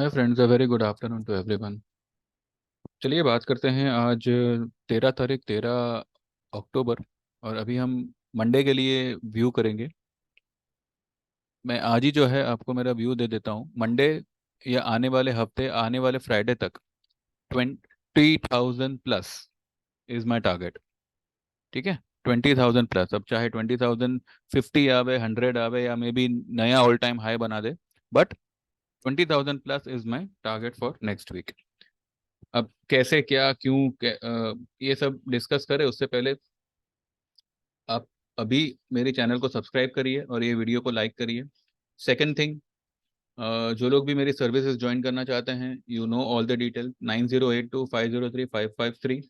Hi friends, a very good afternoon to everyone. चलिए बात करते हैं आज 13 तारीख 13 अक्टूबर। और अभी हम मंडे के लिए व्यू करेंगे। मैं आज ही जो है आपको मेरा व्यू दे देता हूँ। मंडे या आने वाले हफ्ते, आने वाले फ्राइडे तक 20,000 प्लस इज माई टारगेट। ठीक है, 20,000 प्लस। अब चाहे 20,050 आवे, 100 आवे, या मे बी नया ऑल टाइम हाई बना दे, but 20,000 plus is my target for next week. अब कैसे, क्या, क्यों, ये सब डिस्कस करें उससे पहले आप अभी मेरे चैनल को सब्सक्राइब करिए और ये वीडियो को लाइक करिए। सेकंड थिंग, जो लोग भी मेरी सर्विसेज ज्वाइन करना चाहते हैं, you know all the detail, 9082503553।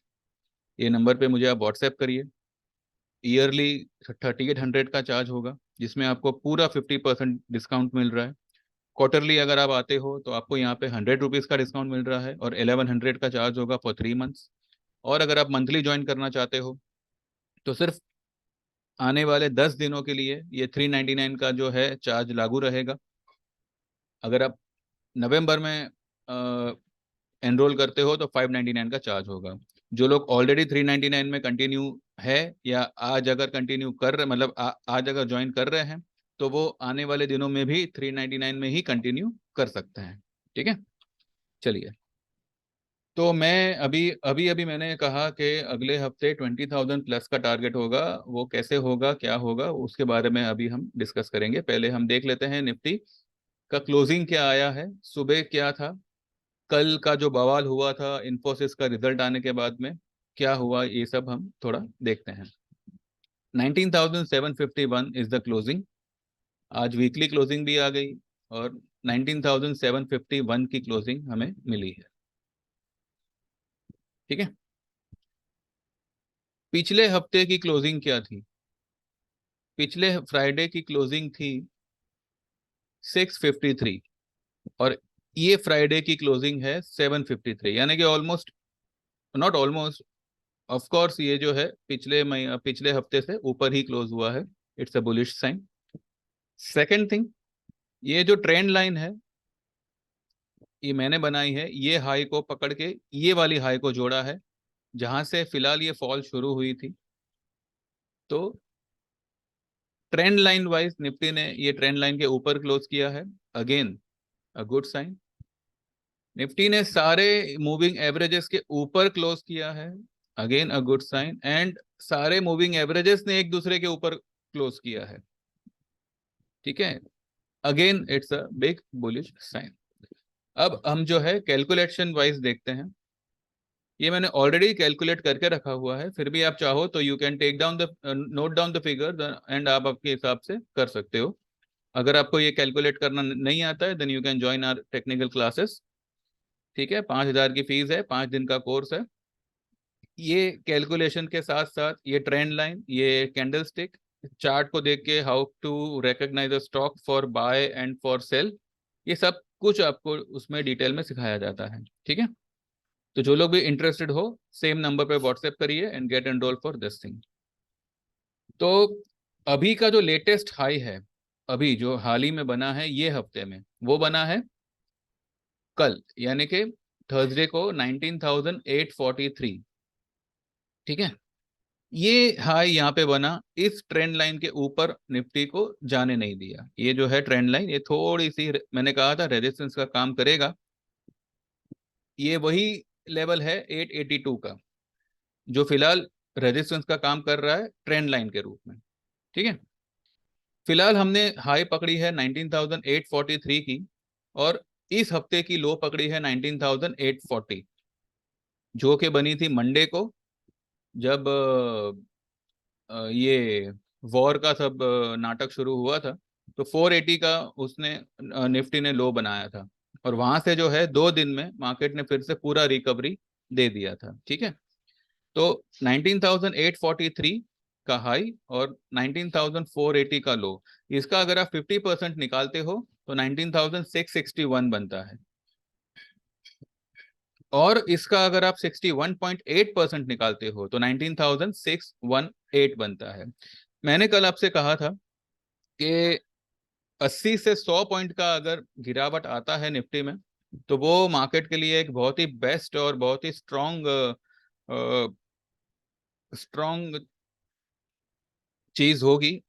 ये नंबर पे मुझे आप व्हाट्सएप करिए। ईयरली 3,800 का चार्ज होगा, जिसमें आपको पूरा 50% डिस्काउंट मिल रहा है। क्वार्टरली अगर आप आते हो तो आपको यहाँ पे 100 रुपीज़ का डिस्काउंट मिल रहा है, और 1100 का चार्ज होगा फॉर 3 मंथ्स। और अगर आप मंथली ज्वाइन करना चाहते हो तो सिर्फ आने वाले 10 दिनों के लिए ये 399 का जो है चार्ज लागू रहेगा। अगर आप नवंबर में एनरोल करते हो तो 599 का चार्ज होगा। जो लोग ऑलरेडी 399 में कंटिन्यू है, या आज अगर कंटिन्यू कर रहे, मतलब आज अगर ज्वाइन कर रहे हैं, तो वो आने वाले दिनों में भी 399 में ही कंटिन्यू कर सकते हैं। ठीक है, चलिए। तो मैं अभी अभी अभी मैंने कहा कि अगले हफ्ते 20,000 प्लस का टारगेट होगा। वो कैसे होगा, क्या होगा, उसके बारे में अभी हम डिस्कस करेंगे। पहले हम देख लेते हैं निफ्टी का क्लोजिंग क्या आया है, सुबह क्या था, कल का जो बवाल हुआ था इन्फोसिस का रिजल्ट आने के बाद में क्या हुआ, ये सब हम थोड़ा देखते हैं। 19,751 इज द क्लोजिंग। आज वीकली क्लोजिंग भी आ गई, और 19,751 की क्लोजिंग हमें मिली है। ठीक है, पिछले हफ्ते की क्लोजिंग क्या थी? पिछले फ्राइडे की क्लोजिंग थी 653, और ये फ्राइडे की क्लोजिंग है 753, यानी कि almost, not almost, of course ये जो है पिछले हफ्ते से ऊपर ही क्लोज हुआ है। It's a bullish sign. Second thing, ये जो ट्रेंड लाइन है, ये मैंने बनाई है, ये हाई को पकड़ के ये वाली हाई को जोड़ा है, जहां से फिलहाल ये फॉल शुरू हुई थी। तो ट्रेंड लाइन वाइज निफ्टी ने ये ट्रेंड लाइन के ऊपर क्लोज किया है। Again a good sign. Nifty ने सारे मूविंग एवरेजेस के ऊपर क्लोज किया है। Again a good sign. And सारे मूविंग एवरेजेस ने एक दूसरे के ऊपर क्लोज किया है। ठीक है, again it's a big bullish sign. अब हम जो है कैलकुलेशन वाइज देखते हैं। ये मैंने ऑलरेडी कैलकुलेट करके रखा हुआ है, फिर भी आप चाहो तो you can take down the, note down the figure, and आप आपके हिसाब से कर सकते हो। अगर आपको ये कैलकुलेट करना नहीं आता है, then you can join our technical classes. ठीक है, 5,000 की फीस है, 5 दिन का कोर्स है। ये कैलकुलेशन के साथ साथ ये ट्रेंड लाइन, ये कैंडल स्टिक चार्ट को देख के how to recognise a stock for buy and for sale, ये सब कुछ आपको उसमें डिटेल में सिखाया जाता है। ठीक है, तो जो लोग भी इंटरेस्टेड हो, सेम नंबर पे व्हाट्सएप करिए and get enrol for this thing. तो अभी का जो लेटेस्ट हाई है, अभी जो हाल ही में बना है ये हफ्ते में, वो बना है कल, यानी कि थर्सडे को 19,843। ठीक है, ये हाई यहाँ पे बना, इस ट्रेंड लाइन के ऊपर निफ्टी को जाने नहीं दिया। ये जो है ट्रेंड लाइन, ये थोड़ी सी मैंने कहा था रेजिस्टेंस का काम करेगा। ये वही लेवल है 882 का, जो फिलहाल रेजिस्टेंस का काम कर रहा है ट्रेंड लाइन के रूप में। ठीक है, फिलहाल हमने हाई पकड़ी है 19,843 की, और इस हफ्ते की लो पकड़ी है 19,840, जो कि बनी थी मंडे को, जब ये वॉर का सब नाटक शुरू हुआ था। तो 480 का उसने निफ्टी ने लो बनाया था, और वहां से जो है 2 दिन में मार्केट ने फिर से पूरा रिकवरी दे दिया था। ठीक है, तो 19,843 का हाई और 19,480 का लो, इसका अगर आप 50% निकालते हो तो 19,661 बनता है। और इसका अगर आप 61.8% निकालते हो तो 19,618 बनता है। मैंने कल आपसे कहा था कि 80 से 100 पॉइंट का अगर गिरावट आता है निफ्टी में, तो वो मार्केट के लिए एक बहुत ही बेस्ट और बहुत ही स्ट्रॉन्ग स्ट्रॉन्ग चीज होगी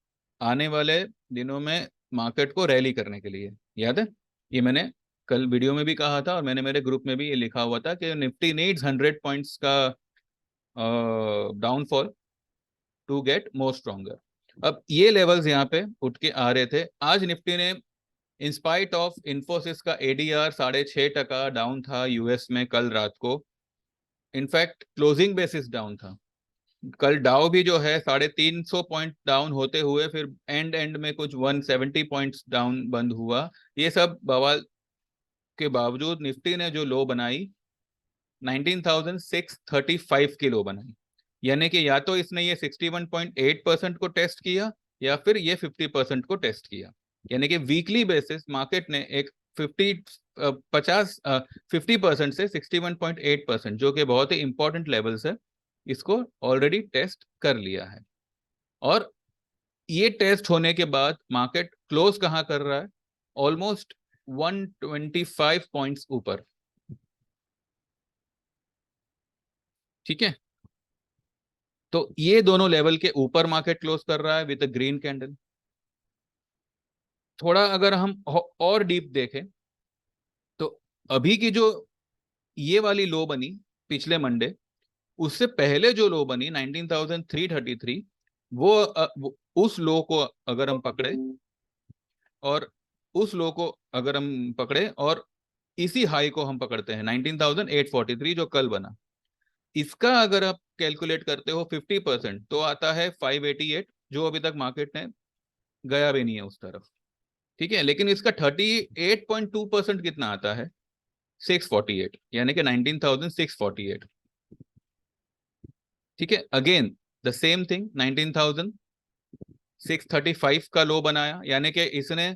आने वाले दिनों में मार्केट को रैली करने के लिए। याद है, ये मैंने कल वीडियो में भी कहा था और मैंने मेरे ग्रुप में भी ये लिखा हुआ था कि निफ्टी नीड्स 100 पॉइंट्स का downfall to get more stronger. अब ये लेवल्स यहाँ पे उठ के आ रहे थे। आज निफ्टी ने इंस्पाइट ऑफ इन्फोसिस का एडीआर 6.5% डाउन था यूएस में कल रात को। इनफैक्ट क्लोजिंग बेसिस डाउन था। कल डाउ भी जो है 350 पॉइंट डाउन होते हुए फिर एंड एंड में कुछ 170 पॉइंट्स डाउन बंद हुआ। ये सब बवाल के बावजूद निफ्टी ने जो लो बनाई 19,635 की लो बनाई। यानी कि या तो इसने ये 61.8% को टेस्ट किया या फिर ये 50% को टेस्ट किया। यानी कि वीकली बेसिस मार्केट ने एक 50% से 61.8%, जो कि बहुत ही इंपॉर्टेंट लेवल्स है, इसको ऑलरेडी टेस्ट कर लिया है। और ये टेस्ट होने के बाद मार्केट क्लोज कहाँ कर रहा है? ऑलमोस्ट 125 पॉइंट्स ऊपर। ठीक है, तो ये दोनों लेवल के ऊपर मार्केट क्लोज कर रहा है विद अ ग्रीन कैंडल। थोड़ा अगर हम और डीप देखें तो अभी की जो ये वाली लो बनी पिछले मंडे, उससे पहले जो लो बनी 19,333, वो उस लो को अगर हम पकड़े और उस लो को अगर हम पकड़े और इसी हाई को हम पकड़ते हैं 19,843 जो कल बना, इसका अगर आप कैलकुलेट करते हो 50% तो आता है 588, जो अभी तक मार्केट ने गया भी नहीं है उस तरफ। ठीक है, लेकिन इसका 38.2% कितना आता है? 648, यानी कि 19,648। ठीक है, अगेन द सेम थिंग, 19,635 का लो बनाया, यानी कि इसने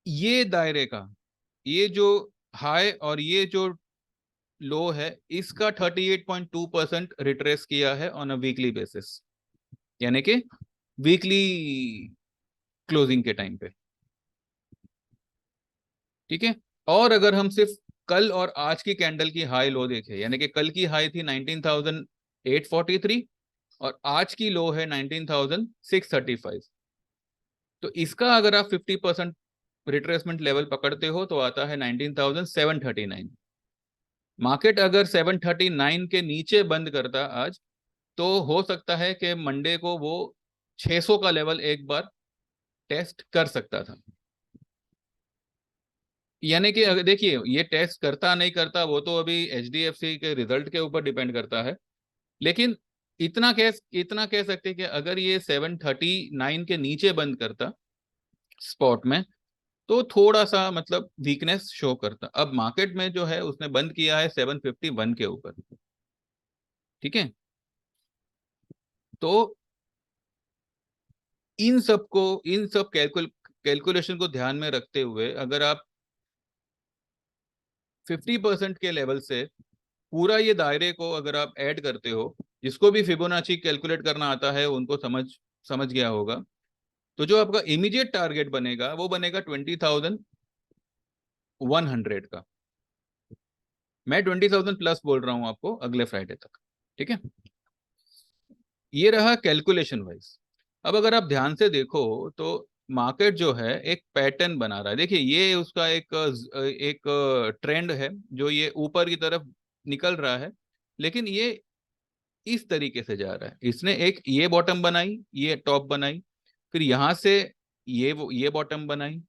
ये दायरे का ये जो हाई और ये जो लो है इसका 38.2% रिट्रेस किया है ऑन अ वीकली बेसिस, यानी कि वीकली क्लोजिंग के टाइम पे। ठीक है, और अगर हम सिर्फ कल और आज की कैंडल की हाई लो देखें, यानी कि कल की हाई थी 19,843 और आज की लो है 19,635, तो इसका अगर आप 50% रिट्रेसमेंट लेवल पकड़ते हो तो आता है 19,739। मार्केट अगर 739 के नीचे बंद करता आज, तो हो सकता है कि मंडे को वो 600 का लेवल एक बार टेस्ट कर सकता था। यानी कि अगर देखिए ये टेस्ट करता नहीं करता वो तो अभी एचडीएफसी के रिजल्ट के ऊपर डिपेंड करता है, लेकिन इतना कह सकते हैं कि अगर ये 739 के नीचे बंद करता स्पॉट में तो थोड़ा सा मतलब वीकनेस शो करता। अब मार्केट में जो है उसने बंद किया है 751 के ऊपर। ठीक है, तो इन सब कैलकुलेशन को ध्यान में रखते हुए अगर आप 50% के लेवल से पूरा ये दायरे को अगर आप ऐड करते हो, जिसको भी फिबोनाची कैलकुलेट करना आता है उनको समझ समझ गया होगा, तो जो आपका इमीडिएट टारगेट बनेगा वो बनेगा 20,100 का। मैं 20,000 प्लस बोल रहा हूं आपको अगले फ्राइडे तक। ठीक है, ये रहा कैलकुलेशन वाइज। अब अगर आप ध्यान से देखो तो मार्केट जो है एक पैटर्न बना रहा है। देखिए ये उसका एक ट्रेंड है जो ये ऊपर की तरफ निकल रहा है, लेकिन ये इस तरीके से जा रहा है। इसने एक ये बॉटम बनाई, ये टॉप बनाई, फिर यहां से ये बॉटम बनाई,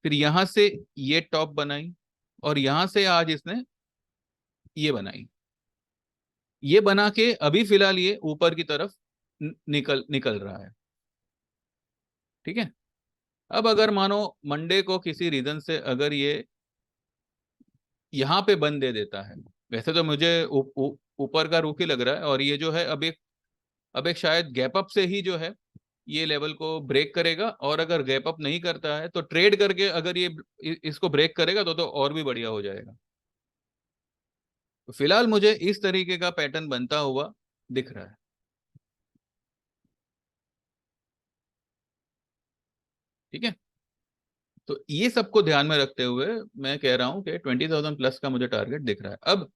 फिर यहां से ये टॉप बनाई, और यहां से आज इसने ये बनाई। ये बना के अभी फिलहाल ये ऊपर की तरफ निकल निकल रहा है। ठीक है, अब अगर मानो मंडे को किसी रीजन से अगर ये यहाँ पे बंद दे देता है, वैसे तो मुझे ऊपर का रुख ही लग रहा है, और ये जो है अब एक शायद गैप अप से ही जो है ये लेवल को ब्रेक करेगा, और अगर गैप अप नहीं करता है तो ट्रेड करके अगर ये इसको ब्रेक करेगा तो और भी बढ़िया हो जाएगा। तो फिलहाल मुझे इस तरीके का पैटर्न बनता हुआ दिख रहा है। ठीक है, तो ये सबको ध्यान में रखते हुए मैं कह रहा हूँ कि 20,000 प्लस का मुझे टारगेट दिख रहा है। अब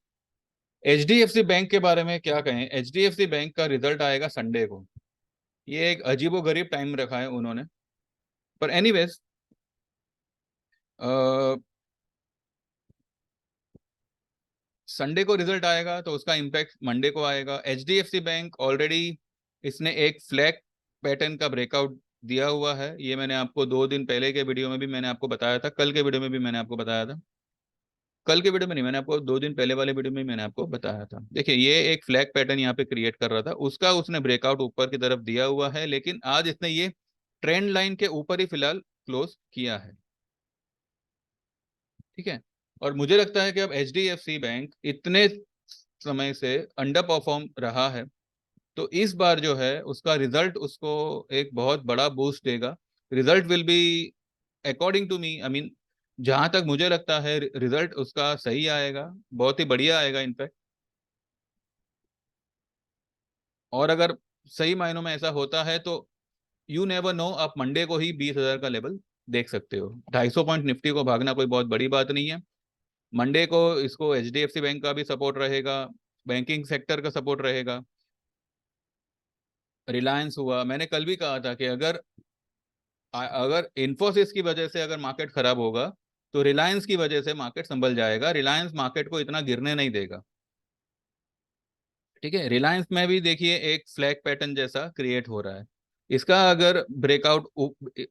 एचडीएफसी बैंक के बारे में क्या कहें। एचडीएफसी बैंक का रिजल्ट आएगा संडे को। ये एक अजीबोगरीब टाइम रखा है उन्होंने, पर एनीवेज संडे को रिजल्ट आएगा तो उसका इम्पैक्ट मंडे को आएगा। एचडीएफसी बैंक ऑलरेडी इसने एक फ्लैग पैटर्न का ब्रेकआउट दिया हुआ है। ये मैंने आपको 2 दिन पहले के वीडियो में भी मैंने आपको बताया था, कल के वीडियो में भी मैंने आपको बताया था। कल के वीडियो में नहीं, मैंने आपको 2 दिन पहले वाले वीडियो में मैंने आपको बताया था। देखिए ये एक फ्लैग पैटर्न यहाँ पे क्रिएट कर रहा था, उसका उसने ब्रेकआउट ऊपर की तरफ दिया हुआ है, लेकिन आज इसने ये ट्रेंड लाइन के ऊपर ही फिलहाल क्लोज किया है। ठीक है। और मुझे लगता है कि अब एचडीएफसी बैंक इतने समय से अंडर परफॉर्म रहा है, तो इस बार जो है उसका रिजल्ट उसको एक बहुत बड़ा बूस्ट देगा। Result will be according to me, I mean जहां तक मुझे लगता है रिजल्ट उसका सही आएगा, बहुत ही बढ़िया आएगा इनफैक्ट। और अगर सही मायनों में ऐसा होता है तो यू नेवर नो, आप मंडे को ही 20,000 का लेवल देख सकते हो। 250 पॉइंट निफ्टी को भागना कोई बहुत बड़ी बात नहीं है। मंडे को इसको एचडीएफसी बैंक का भी सपोर्ट रहेगा, बैंकिंग सेक्टर का सपोर्ट रहेगा। रिलायंस हुआ, मैंने कल भी कहा था कि अगर इन्फोसिस की वजह से अगर मार्केट खराब होगा तो रिलायंस की वजह से मार्केट संभल जाएगा। रिलायंस मार्केट को इतना गिरने नहीं देगा। ठीक है। रिलायंस में भी देखिए एक फ्लैग पैटर्न जैसा क्रिएट हो रहा है। इसका अगर ब्रेकआउट,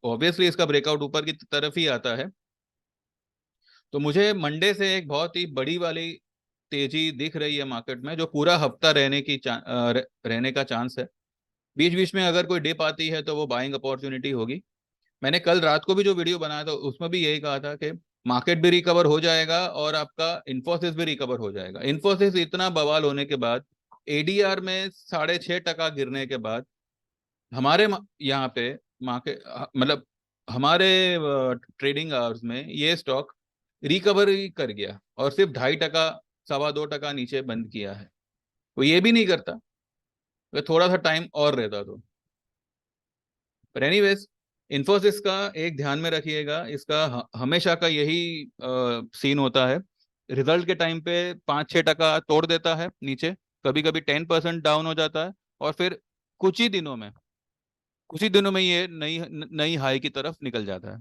ऑब्वियसली इसका ब्रेकआउट ऊपर की तरफ ही आता है, तो मुझे मंडे से एक बहुत ही बड़ी वाली तेजी दिख रही है मार्केट में, जो पूरा हफ्ता रहने का चांस है। बीच बीच में अगर कोई डिप आती है तो वो बाइंग अपॉर्चुनिटी होगी। मैंने कल रात को भी जो वीडियो बनाया था उसमें भी यही कहा था कि मार्केट भी रिकवर हो जाएगा और आपका इन्फोसिस भी रिकवर हो जाएगा। इन्फोसिस इतना बवाल होने के बाद, एडीआर में 6.5% गिरने के बाद, हमारे यहाँ पे मार्केट मतलब हमारे ट्रेडिंग आवर्स में ये स्टॉक रिकवरी कर गया और सिर्फ 2.5%, 2.25% नीचे बंद किया है। वो ये भी नहीं करता, अगर थोड़ा सा टाइम और रहता तो। पर एनीवेज, इन्फोसिस का एक ध्यान में रखिएगा, इसका हमेशा का यही सीन होता है। रिजल्ट के टाइम पे 5-6% तोड़ देता है नीचे, कभी कभी 10% डाउन हो जाता है, और फिर कुछ ही दिनों में कुछ ही दिनों में ये नई नई हाई की तरफ निकल जाता है।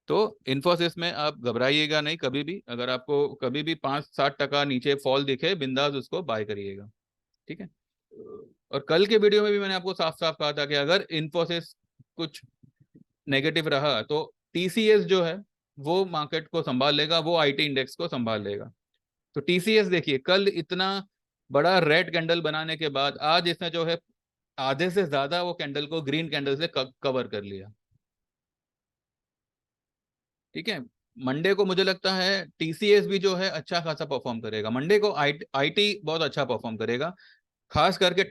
तो इन्फोसिस में आप घबराइएगा नहीं कभी भी। अगर आपको कभी भी 5-7% नीचे फॉल दिखे, बिंदास उसको बाय करिएगा। ठीक है। और कल के वीडियो में भी मैंने आपको साफ साफ कहा था कि अगर इन्फोसिस कुछ नेगेटिव रहा तो टीसीएस जो है वो मार्केट को संभाल लेगा, वो आईटी इंडेक्स को संभाल लेगा। तो टीसीएस देखिए कल इतना बड़ा रेड कैंडल बनाने के बाद आज इसने जो है आधे से ज्यादा वो कैंडल को ग्रीन कैंडल से कवर कर लिया। ठीक है। मंडे को मुझे लगता है टीसीएस भी जो है अच्छा खासा परफॉर्म करेगा। मंडे को आईटी बहुत अच्छा परफॉर्म करेगा, खास करके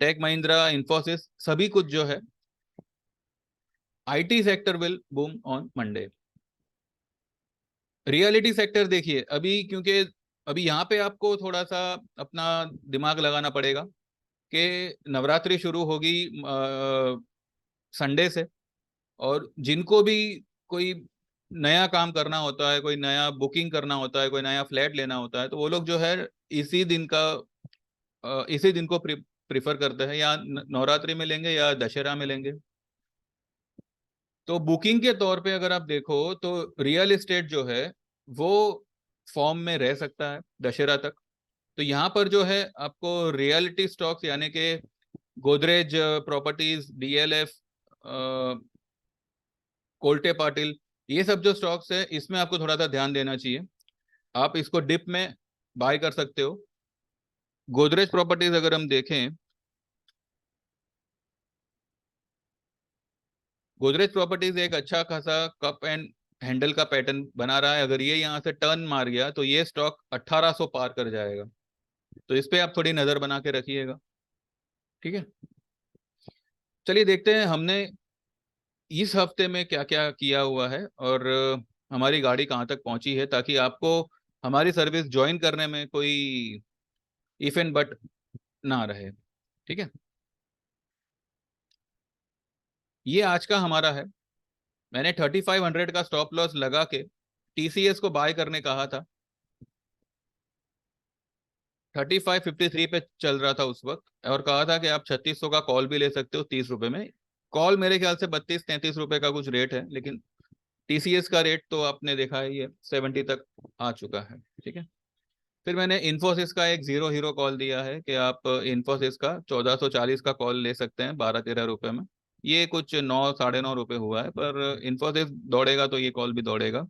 टेक महिंद्रा इंफोसिस सभी कुछ जो है, IT sector will boom on Monday. Reality sector देखिए अभी, क्योंकि अभी यहाँ पे आपको थोड़ा सा अपना दिमाग लगाना पड़ेगा कि नवरात्रि शुरू होगी संडे से, और जिनको भी कोई नया काम करना होता है, कोई नया बुकिंग करना होता है, कोई नया फ्लैट लेना होता है, तो वो लोग जो है इसी दिन का इसी दिन को प्रिफर करते हैं, या नवरात्रि में लेंगे या दशहरा में लेंगे। तो बुकिंग के तौर पे अगर आप देखो तो रियल एस्टेट जो है वो फॉर्म में रह सकता है दशहरा तक। तो यहाँ पर जो है आपको रियलिटी स्टॉक्स यानी कि गोदरेज प्रॉपर्टीज, डीएलएफ, कोल्टे पाटिल, ये सब जो स्टॉक्स है इसमें आपको थोड़ा सा ध्यान देना चाहिए। आप इसको डिप में बाय कर सकते हो। गोदरेज प्रॉपर्टीज अगर हम देखें, गोदरेज प्रॉपर्टीज एक अच्छा खासा कप एंड हैंडल का पैटर्न बना रहा है। अगर ये यहाँ से टर्न मार गया तो ये स्टॉक 1800 पार कर जाएगा, तो इस पे आप थोड़ी नजर बना के रखिएगा। ठीक है। चलिए देखते हैं हमने इस हफ्ते में क्या क्या किया हुआ है, और हमारी गाड़ी कहाँ तक पहुंची है, ताकि आपको हमारी सर्विस ज्वाइन करने में कोई इफ एंड बट ना रहे। ठीक है। ये आज का हमारा है। मैंने 3500 का स्टॉप लॉस लगा के टीसीएस को बाय करने कहा था। 3553 पे चल रहा था उस वक्त, और कहा था कि आप 3600 का कॉल भी ले सकते हो 30 रुपए में। कॉल मेरे ख्याल से 32-33 रुपए का कुछ रेट है, लेकिन टीसीएस का रेट तो आपने देखा है, ये 70 तक आ चुका है। ठीक है। फिर मैंने इन्फोसिस का एक जीरो हीरो कॉल दिया है कि आप इन्फोसिस का 1440 का कॉल ले सकते हैं 12-13 रुपए में। ये कुछ 9-9.5 रुपए हुआ है, पर इन्फोसिस दौड़ेगा तो ये कॉल भी दौड़ेगा।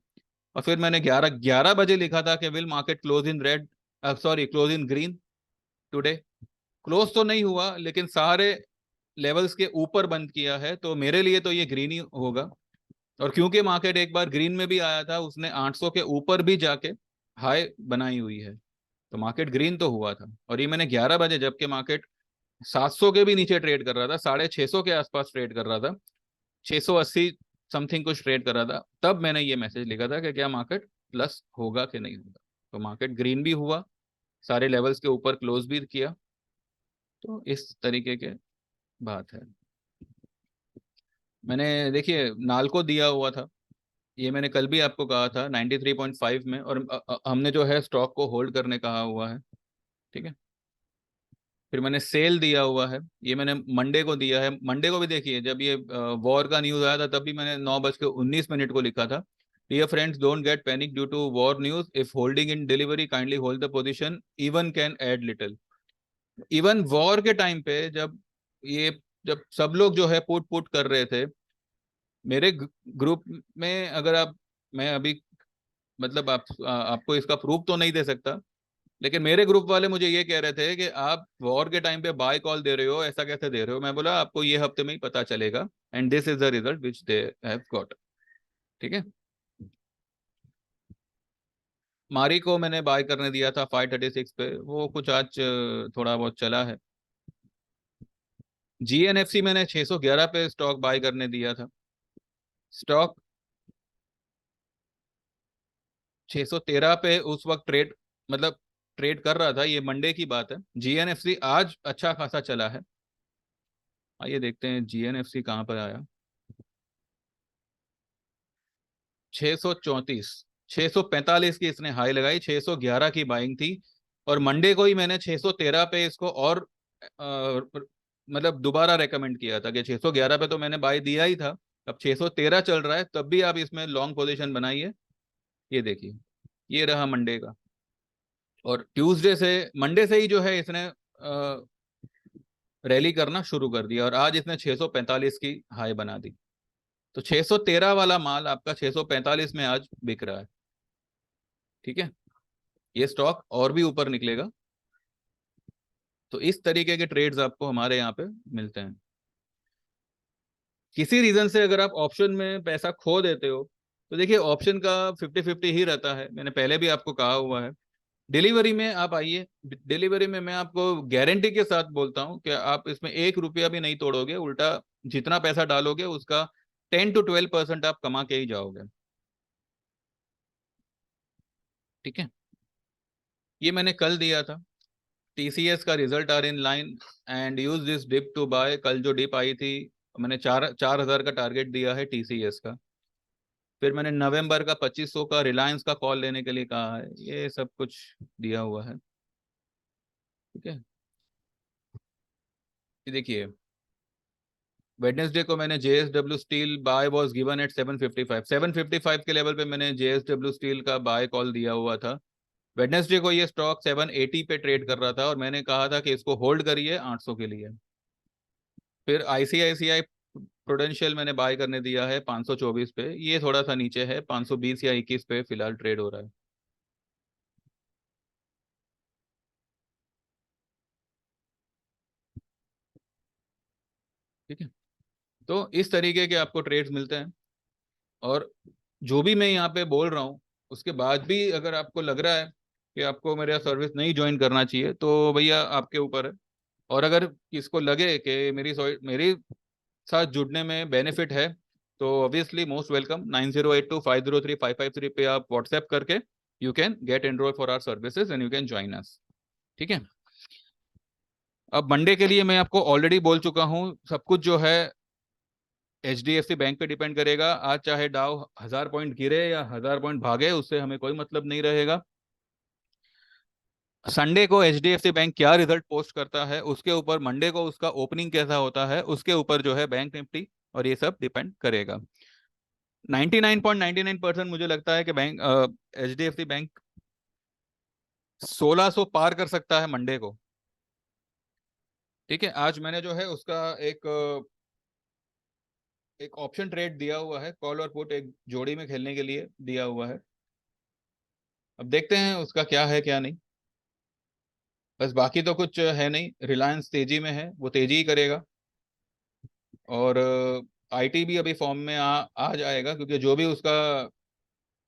और फिर मैंने 11 बजे लिखा था कि will market close in red, sorry close in green today. Close तो नहीं हुआ, लेकिन सारे लेवल्स के ऊपर बंद किया है, तो मेरे लिए तो ये ग्रीन ही होगा। और क्योंकि मार्केट एक बार ग्रीन में भी आया था, उसने 800 के ऊपर भी जाके हाई बनाई हुई है, तो मार्केट ग्रीन तो हुआ था। और ये मैंने 11 बजे, जबकि मार्केट 700 के भी नीचे ट्रेड कर रहा था, 650 के आसपास ट्रेड कर रहा था, 680 समथिंग कुछ ट्रेड कर रहा था, तब मैंने ये मैसेज लिखा था कि क्या मार्केट प्लस होगा कि नहीं होगा। तो मार्केट ग्रीन भी हुआ, सारे लेवल्स के ऊपर क्लोज भी किया। तो इस तरीके के बात है। मैंने देखिए नालको दिया हुआ था, ये मैंने कल भी आपको कहा था 93.5 में, और हमने जो है स्टॉक को होल्ड करने कहा हुआ है। ठीक है। फिर मैंने सेल दिया हुआ है, ये मैंने मंडे को दिया है। मंडे को भी देखिए, जब ये वॉर का न्यूज आया था तब भी मैंने 9:19 को लिखा था, dear friends don't get panic due to war news, if holding in delivery kindly hold the position, even can add little. Even war के टाइम पे ये जब सब लोग जो है पुट पुट कर रहे थे, मेरे ग्रुप में, अगर आप, मैं अभी मतलब आपको इसका प्रूफ तो नहीं दे सकता, लेकिन मेरे ग्रुप वाले मुझे ये कह रहे थे कि आप वॉर के टाइम पे बाय कॉल दे रहे हो, ऐसा कैसे दे रहे हो। मैं बोला आपको ये हफ्ते में ही पता चलेगा, and this is the result which they have got. ठीक है। मारी को मैंने बाय करने दिया था 536 पे, वो कुछ आज थोड़ा बहुत चला है। जीएनएफसी मैंने 611 पे स्टॉक बाय करने दिया था। स्टॉक 613 पे उस वक्त ट्रेड, मतलब ट्रेड कर रहा था, ये मंडे की बात है। जीएनएफसी आज अच्छा खासा चला है। आइए देखते हैं जीएनएफसी कहाँ पर आया। 634, 645 की इसने हाई लगाई, 611 की बाइंग थी। और मंडे को ही मैंने 613 पे इसको और मतलब दोबारा रेकमेंड किया था कि 611 पे तो मैंने बाय दिया ही था, अब 613 चल रहा है, तब भी आप इसमें लॉन्ग पोजीशन बनाइए। ये देखिए, ये रहा मंडे का। और ट्यूसडे से, मंडे से ही जो है इसने रैली करना शुरू कर दिया, और आज इसने 645 की हाई बना दी। तो 613 वाला माल आपका 645 में आज बिक रहा है। ठीक है। ये स्टॉक और भी ऊपर निकलेगा। तो इस तरीके के ट्रेड्स आपको हमारे यहाँ पे मिलते हैं। किसी रीजन से अगर आप ऑप्शन में पैसा खो देते हो, तो देखिए ऑप्शन का 50-50 ही रहता है, मैंने पहले भी आपको कहा हुआ है। डिलीवरी में आप आइए, डिलीवरी में मैं आपको गारंटी के साथ बोलता हूँ कि आप इसमें 1 रुपया भी नहीं तोड़ोगे, उल्टा जितना पैसा डालोगे उसका 10 to 12% आप कमा के ही जाओगे। ठीक है। ये मैंने कल दिया था। टीसीएस का result are in line and use this dip to buy. कल जो डिप आई थी, मैंने 4,000 का टारगेट दिया है टीसीएस का। फिर मैंने नवंबर का 2500 का रिलायंस का कॉल लेने के लिए कहा है, ये सब कुछ दिया हुआ है। ठीक है। ये देखिए, वेडनेसडे को मैंने JSW steel buy was given at 755, 755 के लेवल पे मैंने जेएसडब्ल्यू स्टील का बाय कॉल दिया हुआ था। वेडनेसडे को ये स्टॉक 780 पे ट्रेड कर रहा था, और मैंने कहा था कि इसको होल्ड करिए 800 के लिए। फिर आईसीआईसीआई प्रूडेंशियल मैंने बाय करने दिया है 524 पे, ये थोड़ा सा नीचे है, 520 या 21 पे फिलहाल ट्रेड हो रहा है। ठीक है। तो इस तरीके के आपको ट्रेड्स मिलते हैं। और जो भी मैं यहाँ पे बोल रहा हूँ, उसके बाद भी अगर आपको लग रहा है कि आपको मेरा सर्विस नहीं ज्वाइन करना चाहिए, तो भैया आपके ऊपर है। और अगर किसको लगे कि मेरी साथ जुड़ने में बेनिफिट है, तो ऑब्वियसली मोस्ट वेलकम। 9082503553 पे आप व्हाट्सएप करके you can get enrol for our services and you can join us. ठीक है। अब मंडे के लिए मैं आपको ऑलरेडी बोल चुका हूँ, सब कुछ जो है HDFC बैंक पे डिपेंड करेगा। आज चाहे डाउ 1000 पॉइंट गिरे या 1000 पॉइंट भागे, उससे हमें कोई मतलब नहीं रहेगा। संडे को HDFC बैंक क्या रिजल्ट पोस्ट करता है, उसके ऊपर मंडे को उसका ओपनिंग कैसा होता है, उसके ऊपर जो है बैंक निफ्टी और ये सब डिपेंड करेगा। 99.99% मुझे लगता है कि बैंक HDFC बैंक 1600 पार कर सकता है मंडे को। ठीक है, आज मैंने जो है उसका एक एक ऑप्शन ट्रेड दिया हुआ है, कॉल और पुट एक जोड़ी में खेलने के लिए दिया हुआ है। अब देखते हैं उसका क्या है क्या नहीं। बस बाकी तो कुछ है नहीं, रिलायंस तेजी में है, वो तेजी ही करेगा। और IT भी अभी फॉर्म में आ जाएगा, क्योंकि जो भी उसका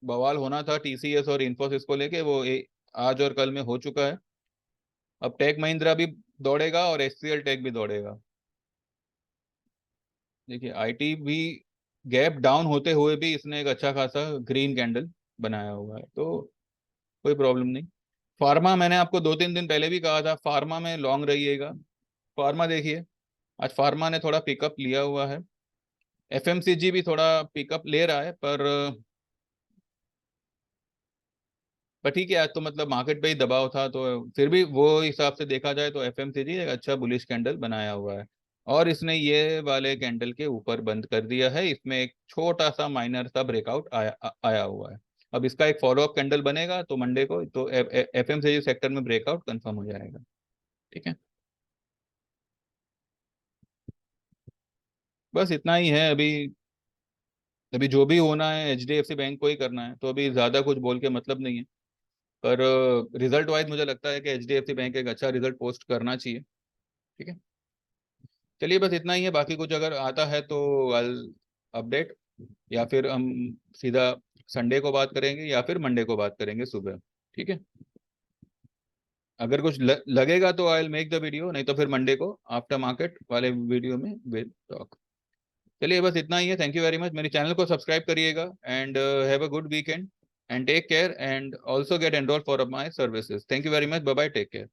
बवाल होना था TCS और इन्फोसिस को लेके वो आज और कल में हो चुका है। अब टेक महिंद्रा भी दौड़ेगा और HCL टेक भी दौड़ेगा। देखिए IT भी गैप डाउन होते हुए भी इसने एक अच्छा खासा ग्रीन कैंडल बनाया हुआ है, तो कोई प्रॉब्लम नहीं। फार्मा मैंने आपको 2-3 दिन पहले भी कहा था, फार्मा में लॉन्ग रहिएगा। फार्मा देखिए, आज फार्मा ने थोड़ा पिकअप लिया हुआ है। FMCG भी थोड़ा पिकअप ले रहा है, पर ठीक है, आज तो मतलब मार्केट पे ही दबाव था, तो फिर भी वो हिसाब से देखा जाए तो FMCG एक अच्छा बुलिश कैंडल बनाया हुआ है। और इसने ये वाले कैंडल के ऊपर बंद कर दिया है, इसमें एक छोटा सा माइनर सा ब्रेकआउट आया हुआ है। अब इसका एक फॉलोअप कैंडल बनेगा तो मंडे को तो FMCG सेक्टर में ब्रेकआउट कंफर्म हो जाएगा। ठीक है, बस इतना ही है अभी। अभी जो भी होना है HDFC बैंक को ही करना है, तो अभी ज्यादा कुछ बोल के मतलब नहीं है। पर रिजल्ट वाइज मुझे लगता है कि HDFC बैंक एक अच्छा रिजल्ट पोस्ट करना चाहिए। ठीक है, चलिए बस इतना ही है। बाकी कुछ अगर आता है तो आई अपडेट, या फिर हम सीधा संडे को बात करेंगे या फिर मंडे को बात करेंगे सुबह। ठीक है, अगर कुछ लगेगा तो I will make the video, नहीं तो फिर मंडे को आफ्टर मार्केट वाले वीडियो में विल टॉक। चलिए बस इतना ही है। Thank you very much. मेरे चैनल को सब्सक्राइब करिएगा and have a good weekend and take care and also get enrol for my services. Thank you very much, bye bye, take care.